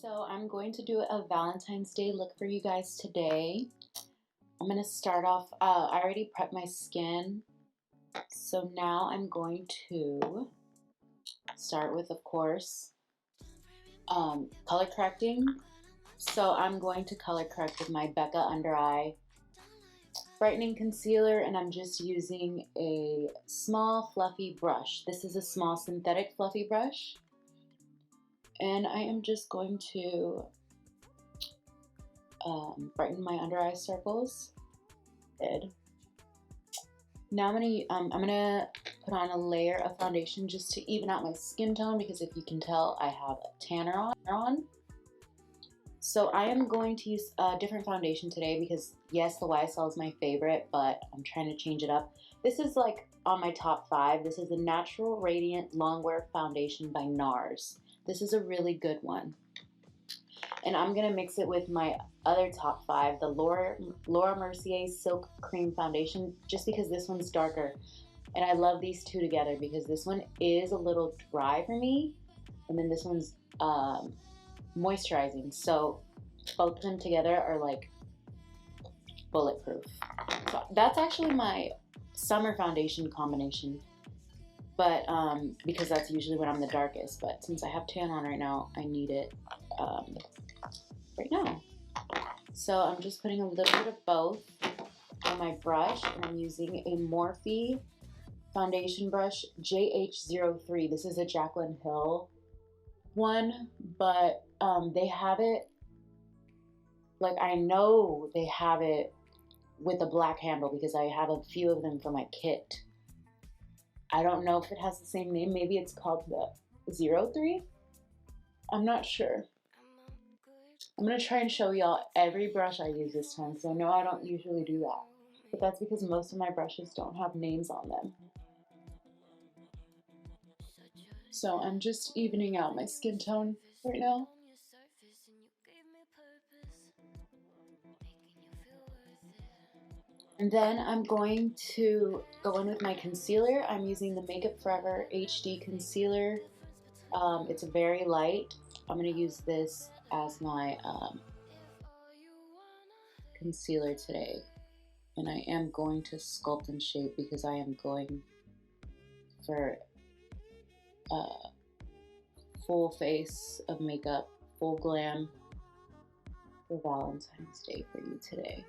So I'm going to do a Valentine's Day look for you guys today. I'm going to start off, I already prepped my skin. So now I'm going to start with, of course, color correcting. So I'm going to color correct with my Becca Under Eye Brightening Concealer, and I'm just using a small fluffy brush. This is a small synthetic fluffy brush. And I am just going to brighten my under eye circles. Good. Now I'm gonna put on a layer of foundation just to even out my skin tone, because if you can tell, I have a tanner on. So I am going to use a different foundation today because yes, the YSL is my favorite, but I'm trying to change it up. This is like on my top 5. This is the Natural Radiant Longwear Foundation by NARS. This is a really good one. And I'm gonna mix it with my other top 5, the Laura Mercier Silk Cream Foundation, just because this one's darker. And I love these two together because this one is a little dry for me, and then this one's moisturizing. So both of them together are like bulletproof. So that's actually my summer foundation combination. But because that's usually when I'm the darkest. But since I have tan on right now, I need it right now. So I'm just putting a little bit of both on my brush, and I'm using a Morphe foundation brush JH03. This is a Jaclyn Hill one, but they have it, like I know they have it with a black handle because I have a few of them for my kit. I don't know if it has the same name. Maybe it's called the 03. I'm not sure. I'm going to try and show y'all every brush I use this time because I know I don't usually do that. But that's because most of my brushes don't have names on them. So I'm just evening out my skin tone right now. And then I'm going to go in with my concealer. I'm using the Makeup Forever HD Concealer. It's very light. I'm going to use this as my concealer today. And I am going to sculpt and shape because I am going for full face of makeup, full glam for Valentine's Day for you today.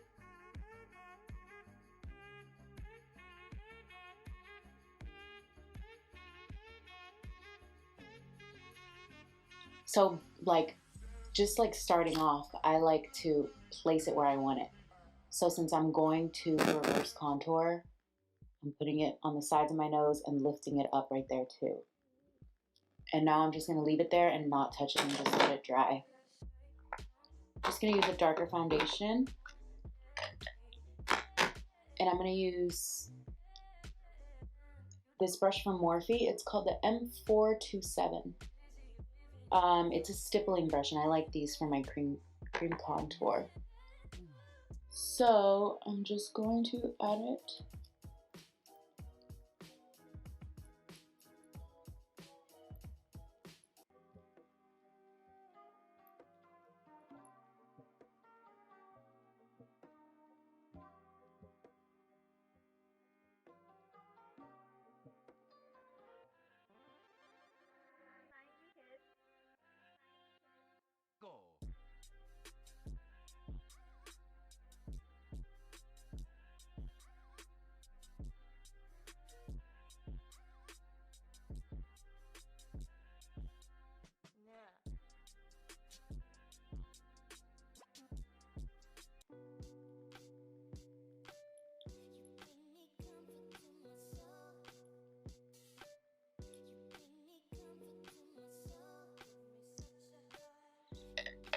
So just starting off, I like to place it where I want it. So since I'm going to reverse contour, I'm putting it on the sides of my nose and lifting it up right there too. And now I'm just gonna leave it there and not touch it and just let it dry. Just gonna use a darker foundation. And I'm gonna use this brush from Morphe. It's called the M427. It's a stippling brush, and I like these for my cream contour. So I'm just going to add it.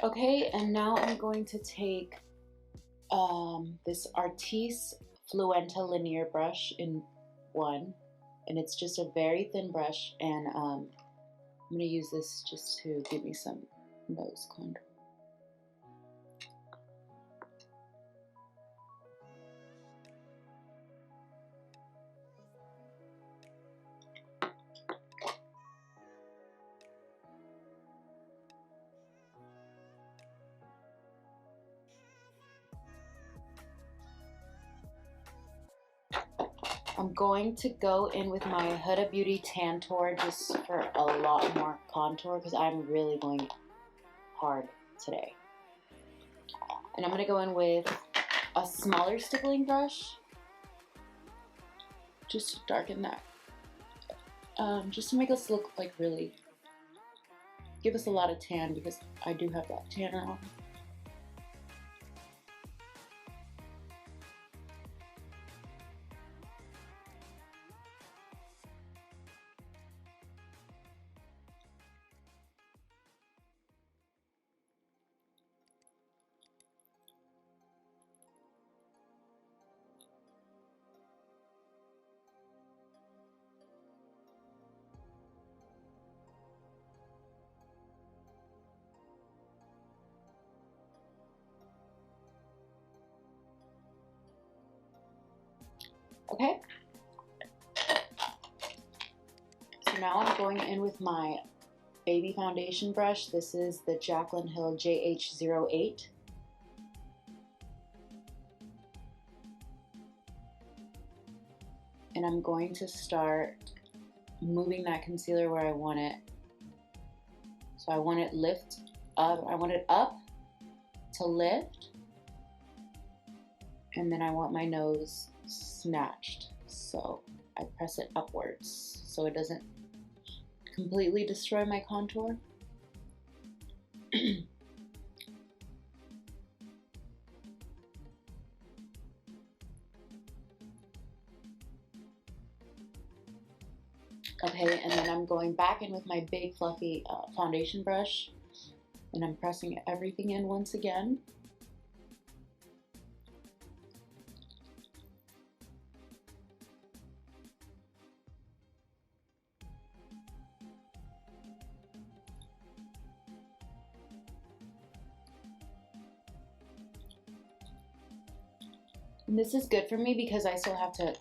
Okay, and now I'm going to take this Artis Fluenta Linear brush in 1, and it's just a very thin brush, and I'm going to use this just to give me some nose contour. I'm going to go in with my Huda Beauty Tantor just for a lot more contour because I'm really going hard today. And I'm going to go in with a smaller stippling brush just to darken that. Just to make us look like really, give us a lot of tan because I do have that tanner on. Okay, so now I'm going in with my baby foundation brush. This is the Jaclyn Hill JH08. And I'm going to start moving that concealer where I want it. So I want it lift up, I want it up to lift, and then I want my nose snatched. So I press it upwards so it doesn't completely destroy my contour. Okay, and then I'm going back in with my big fluffy foundation brush, and I'm pressing everything in once again. And this is good for me because I still have to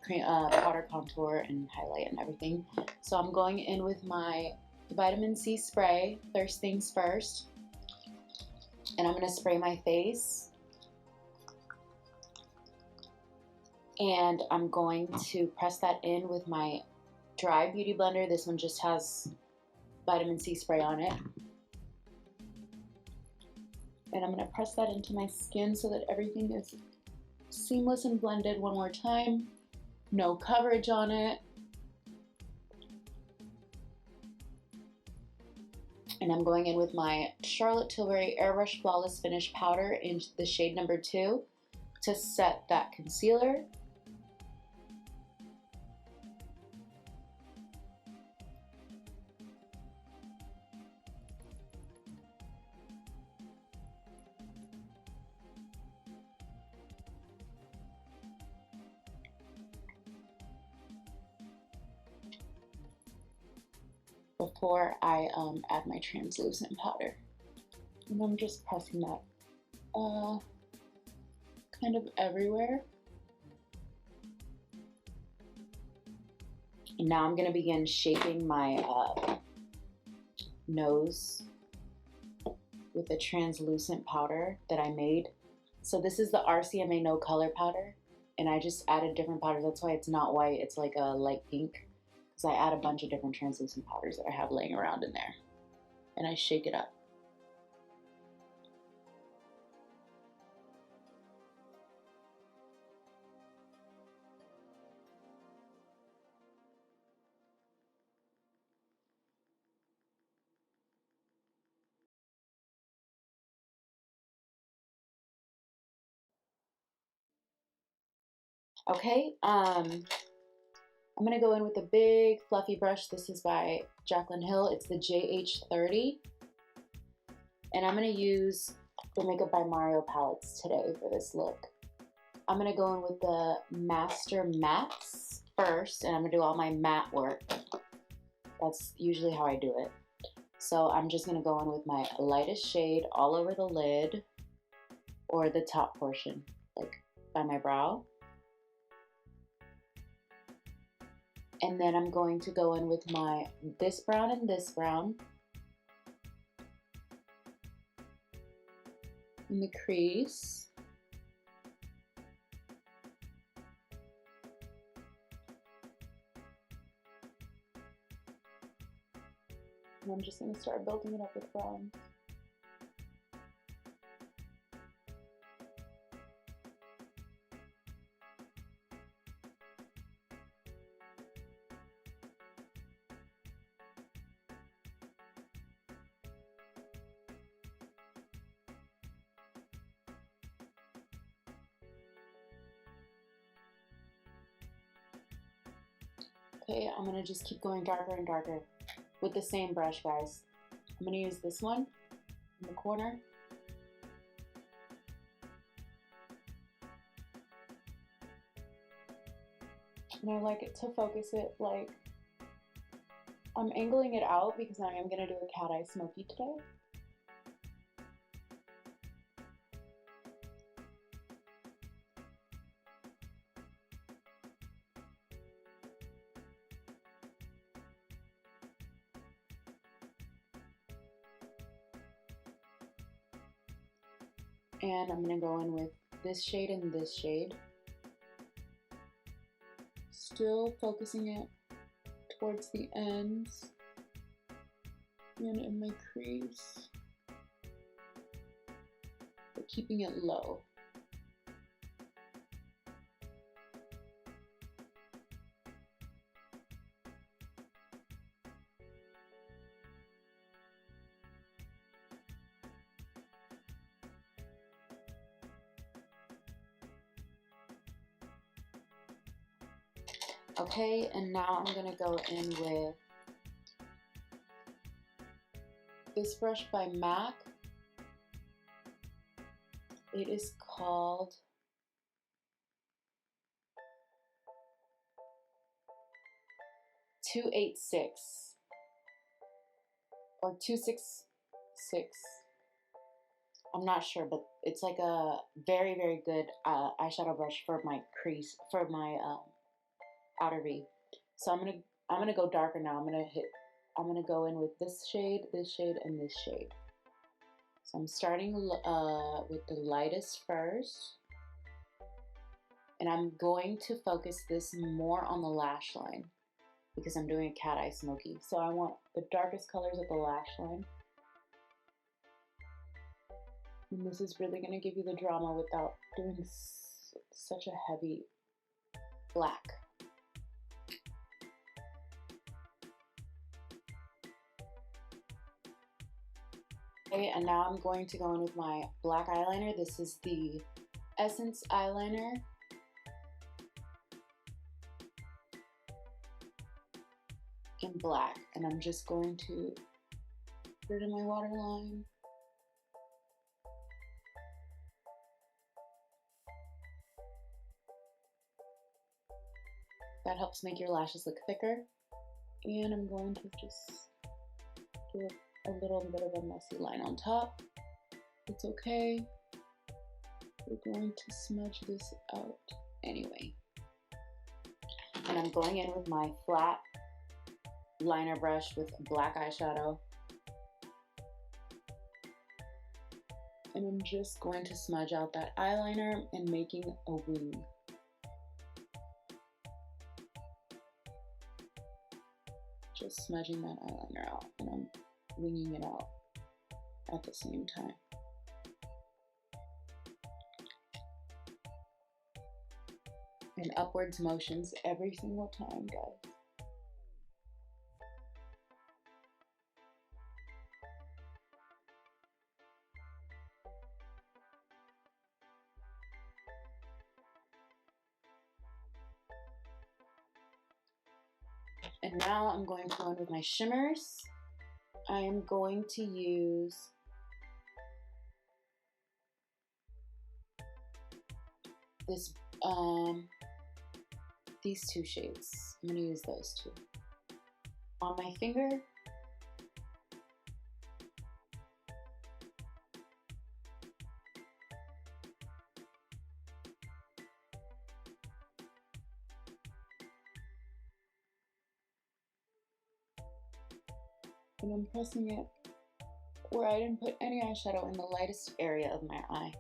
powder contour and highlight and everything. So I'm going in with my vitamin C spray, first things first. And I'm going to spray my face. And I'm going to press that in with my dry beauty blender. This one just has vitamin C spray on it. And I'm going to press that into my skin so that everything is seamless and blended one more time. No coverage on it. And I'm going in with my Charlotte Tilbury Airbrush Flawless Finish Powder in the shade number 2 to set that concealer. Before I add my translucent powder. And I'm just pressing that kind of everywhere. And now I'm going to begin shaping my nose with a translucent powder that I made. So this is the RCMA No Color powder, and I just added different powders. That's why it's not white, it's like a light pink. I add a bunch of different translucent powders that I have laying around in there, and I shake it up. Okay, I'm gonna go in with a big fluffy brush. This is by Jaclyn Hill. It's the JH30. And I'm gonna use the Makeup by Mario palettes today for this look. I'm gonna go in with the Master Mattes first, and I'm gonna do all my matte work. That's usually how I do it. So I'm just gonna go in with my lightest shade all over the lid or the top portion, like by my brow. And then I'm going to go in with my this brown and this brown in the crease. And I'm just going to start building it up with brown. Okay, I'm going to just keep going darker and darker with the same brush, guys. I'm going to use this one in the corner. And I like it to focus it like, I'm angling it out because I am going to do a cat eye smoky today. And I'm going to go in with this shade and this shade. Still focusing it towards the ends and in my crease, but keeping it low. Okay, and now I'm gonna go in with this brush by MAC. It is called .286 or 266. I'm not sure, but it's like a very, very good eyeshadow brush for my crease, for my outer V. So I'm gonna go darker now. I'm gonna go in with this shade, and this shade. So I'm starting with the lightest first, and I'm going to focus this more on the lash line because I'm doing a cat eye smoky. So I want the darkest colors at the lash line. And this is really gonna give you the drama without doing such a heavy black. Okay, and now I'm going to go in with my black eyeliner. This is the Essence eyeliner. In black, and I'm just going to put it in my waterline. That helps make your lashes look thicker. And I'm going to just do a little bit of a messy line on top. It's okay. We're going to smudge this out anyway. And I'm going in with my flat liner brush with black eyeshadow. And I'm just going to smudge out that eyeliner and making a wing. Just smudging that eyeliner out, and I'm winging it out at the same time. And upwards motions every single time, guys. And now I'm going to go in with my shimmers. I am going to use this, these two shades. I'm gonna use those two. On my finger, and I'm pressing it where I didn't put any eyeshadow in the lightest area of my eye.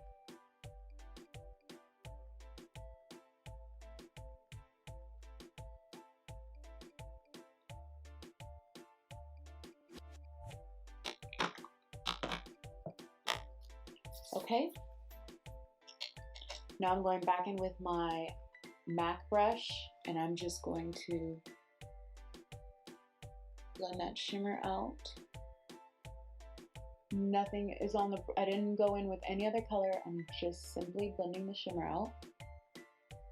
Okay. Now I'm going back in with my MAC brush, and I'm just going to blend that shimmer out. Nothing is on the, I didn't go in with any other color. I'm just simply blending the shimmer out.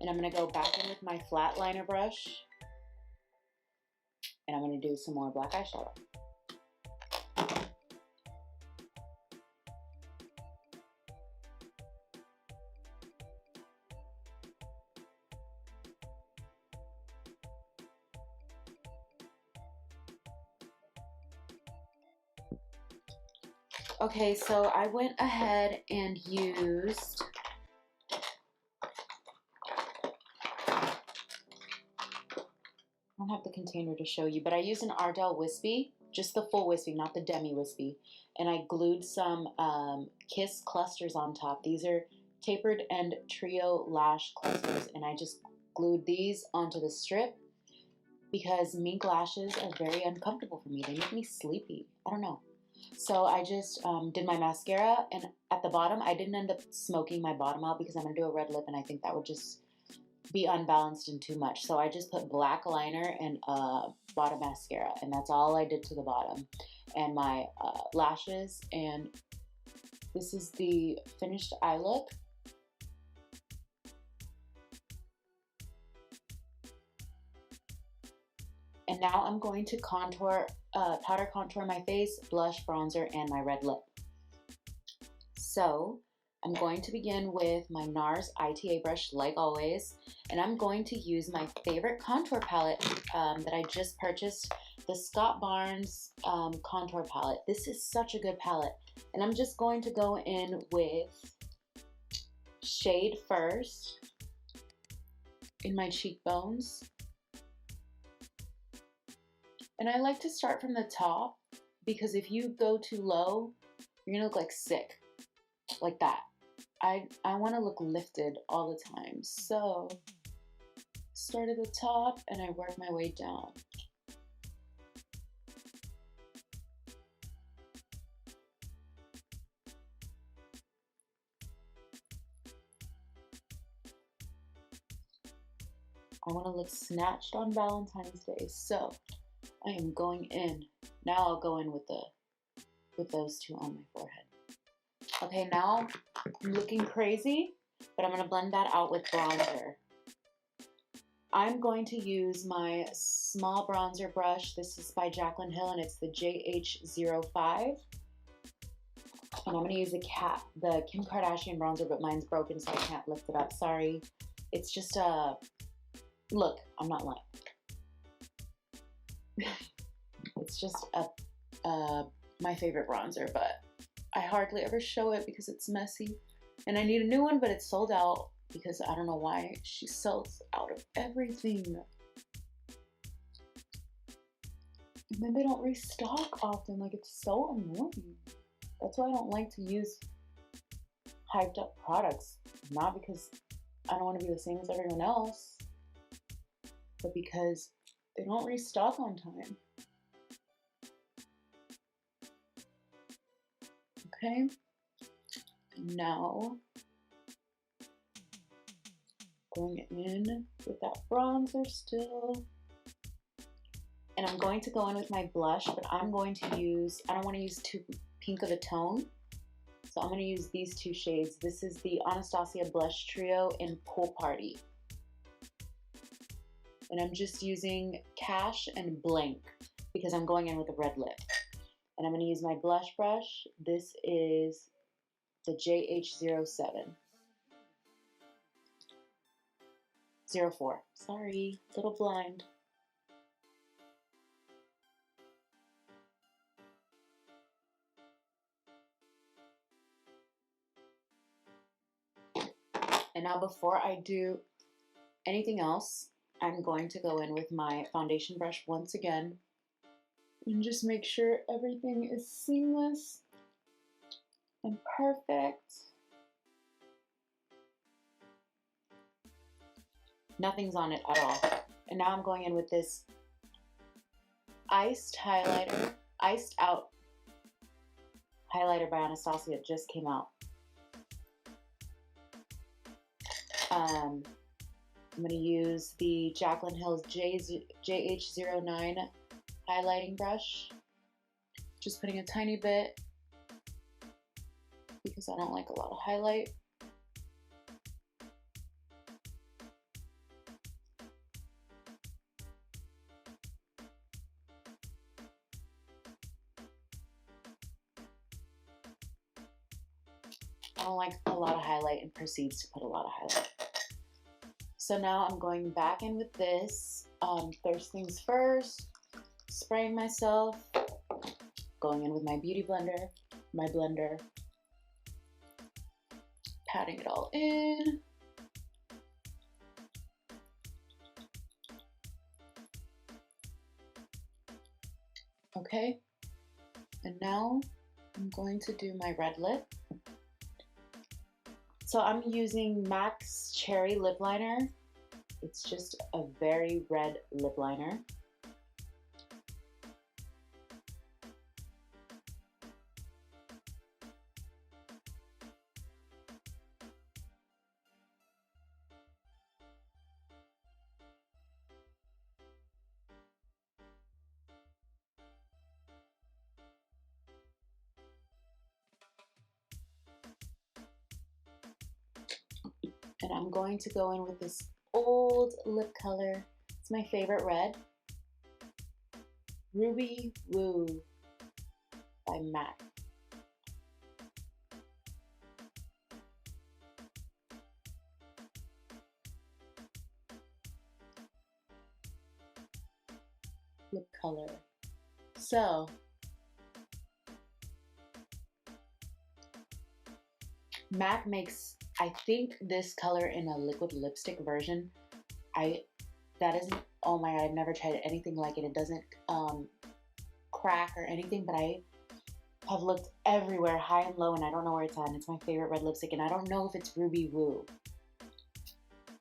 And I'm gonna go back in with my flat liner brush, and I'm gonna do some more black eyeshadow. Okay, so I went ahead and used I don't have the container to show you, but I used an Ardell Wispy, just the full Wispy, not the demi Wispy, and I glued some Kiss clusters on top. These are tapered end trio lash clusters, and I just glued these onto the strip because mink lashes are very uncomfortable for me. They make me sleepy. I don't know. So I just did my mascara, and at the bottom, I didn't end up smoking my bottom out because I'm going to do a red lip, and I think that would just be unbalanced and too much. So I just put black liner and bottom mascara, and that's all I did to the bottom. And my lashes, and this is the finished eye look. And now I'm going to contour, powder contour my face, blush, bronzer, and my red lip. So I'm going to begin with my NARS ITA brush, like always, and I'm going to use my favorite contour palette that I just purchased, the Scott Barnes contour palette. This is such a good palette, and I'm just going to go in with shade first in my cheekbones. And I like to start from the top because if you go too low, you're gonna look like sick, like that. I want to look lifted all the time. So start at the top and I work my way down. I want to look snatched on Valentine's Day. So I am going in. Now I'll go in with those two on my forehead. Okay, now I'm looking crazy, but I'm going to blend that out with bronzer. I'm going to use my small bronzer brush. This is by Jaclyn Hill, and it's the JH05. And I'm going to use the Kim Kardashian bronzer, but mine's broken, so I can't lift it up. Sorry. It's just a... Look, I'm not lying. It's just my favorite bronzer, but I hardly ever show it because it's messy. And I need a new one, but it's sold out because I don't know why she sells out of everything. And then they don't restock often. Like, it's so annoying. That's why I don't like to use hyped up products. Not because I don't want to be the same as everyone else, but because they don't restock on time. Okay, now going in with that bronzer still. And I'm going to go in with my blush, but I'm going to use, I don't want to use too pink of a tone. So I'm going to use these two shades. This is the Anastasia Blush Trio in Pool Party. And I'm just using Cash and Blank because I'm going in with a red lip. And I'm going to use my blush brush. This is the JH07. 04. Sorry, little blind. And now before I do anything else, I'm going to go in with my foundation brush once again and just make sure everything is seamless and perfect. Nothing's on it at all. And now I'm going in with this iced highlighter, iced out highlighter by Anastasia. It just came out. I'm going to use the Jaclyn Hill's JH09 highlighting brush. Just putting a tiny bit because I don't like a lot of highlight. I don't like a lot of highlight and proceeds to put a lot of highlight. So now I'm going back in with this. First things first, spraying myself, going in with my beauty blender, patting it all in. Okay, and now I'm going to do my red lip. So I'm using MAC's Cherry Lip Liner. It's just a very red lip liner. And I'm going to go in with this old lip color. It's my favorite red. Ruby Woo by MAC. Lip color. So, MAC makes, I think, this color in a liquid lipstick version. That isn't, oh my god, I've never tried anything like it. It doesn't crack or anything, but I have looked everywhere, high and low, and I don't know where it's at, and it's my favorite red lipstick, and I don't know if it's Ruby Woo.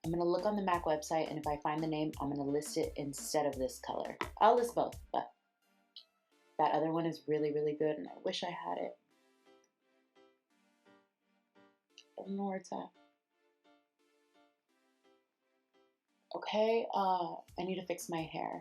I'm gonna look on the MAC website, and if I find the name, I'm gonna list it instead of this color. I'll list both, but that other one is really, really good, and I wish I had it. I don't know where it's at. Okay, I need to fix my hair.